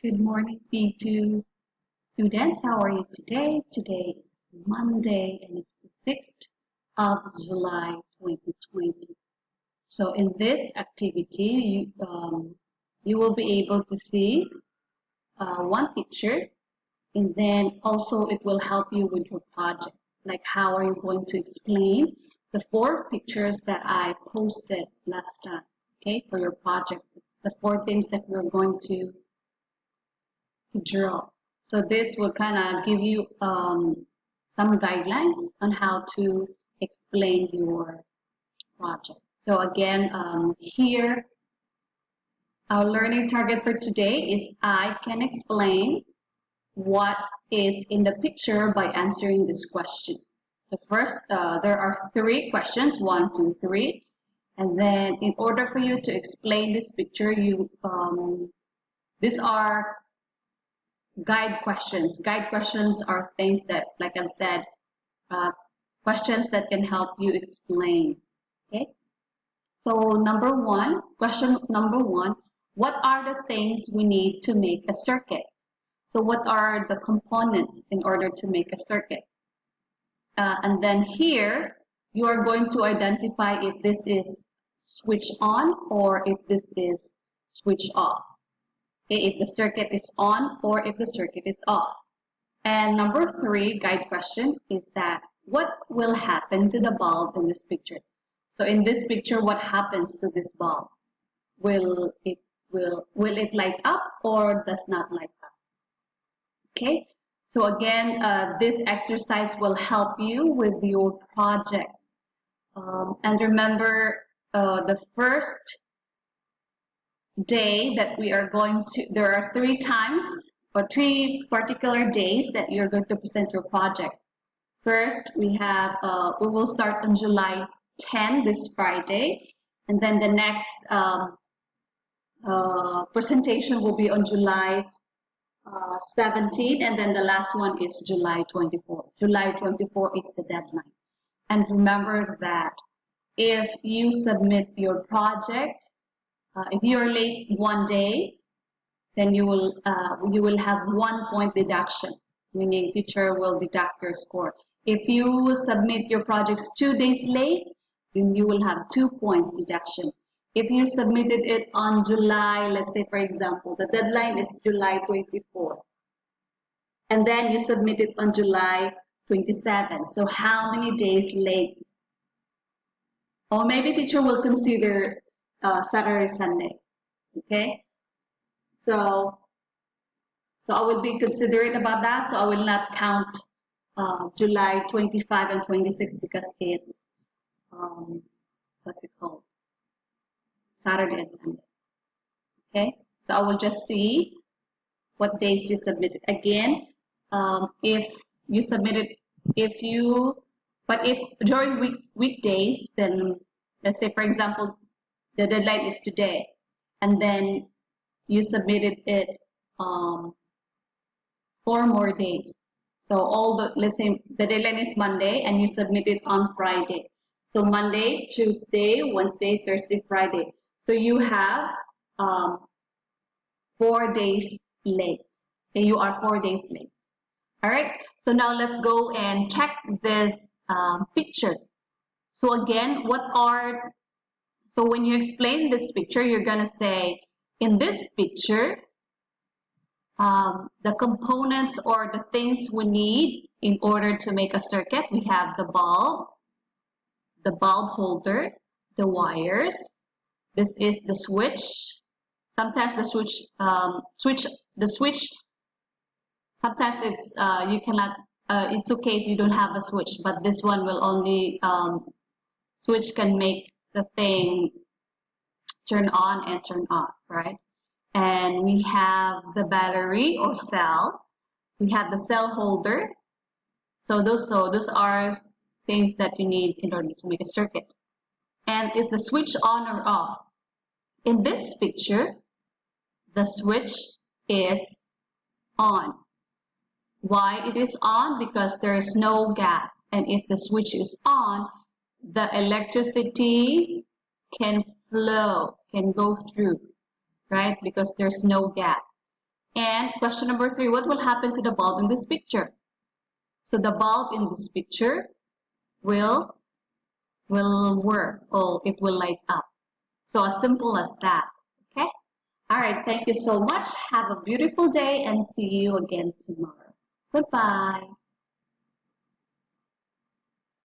Good morning, B2 students. How are you today? Today is Monday and it's the 6th of July 2020. So in this activity, you will be able to see one picture, and then also it will help you with your project. Like how are you going to explain the 4 pictures that I posted last time, okay, for your project. The 4 things that we're going to draw. So this will kind of give you some guidelines on how to explain your project. So again, here, our learning target for today is I can explain what is in the picture by answering this question. So first, there are 3 questions, 1, 2, 3. And then in order for you to explain this picture, these are guide questions. Guide questions are things that, like I said, questions that can help you explain. Okay. So question number one, what are the things we need to make a circuit? So what are the components in order to make a circuit? And then here, you are going to identify if this is switch on or if this is switch off. Okay, if the circuit is on or if the circuit is off. And number 3 guide question is that what will happen to the bulb in this picture? So in this picture, what happens to this bulb? Will it light up or does not light up? Okay. So again, this exercise will help you with your project. And remember, the first day that we are going to, there are 3 times or 3 particular days that you're going to present your project. First, we will start on July 10, this Friday, and then the next presentation will be on July 17, and then the last one is July 24. July 24 is the deadline. And remember that if you submit your project, if you're late one day, then you will have 1 point deduction, meaning teacher will deduct your score. If you submit your projects 2 days late, then you will have 2 points deduction. If you submitted it on July, let's say for example, the deadline is July 24, and then you submit it on July 27. So how many days late? Or maybe teacher will consider Saturday, Sunday. Okay, so I will be considerate about that. So I will not count July 25 and 26 because it's what's it called? Saturday and Sunday. Okay, so I will just see what days you submitted. Again, if you submitted, if during weekdays, then let's say for example, the deadline is today, and then you submitted it 4 more days. So let's say the deadline is Monday and you submit it on Friday. So Monday, Tuesday, Wednesday, Thursday, Friday. So you have 4 days late. Okay, you are 4 days late. All right. So now let's go and check this picture. So again, so when you explain this picture, you're gonna say, in this picture, the components or the things we need in order to make a circuit, we have the bulb holder, the wires. This is the switch. Sometimes the switch, sometimes it's you cannot. It's okay if you don't have a switch, but this one will only switch can make the thing turn on and turn off, right? And we have the battery or cell. We have the cell holder. So those are things that you need in order to make a circuit. And is the switch on or off? In this picture, the switch is on. Why it is on? Because there is no gap. And if the switch is on, the electricity can flow, can go through, right? Because there's no gap. And question number 3, what will happen to the bulb in this picture? So the bulb in this picture will work. Oh, it will light up. So as simple as that. Okay? All right. Thank you so much. Have a beautiful day and see you again tomorrow. Goodbye.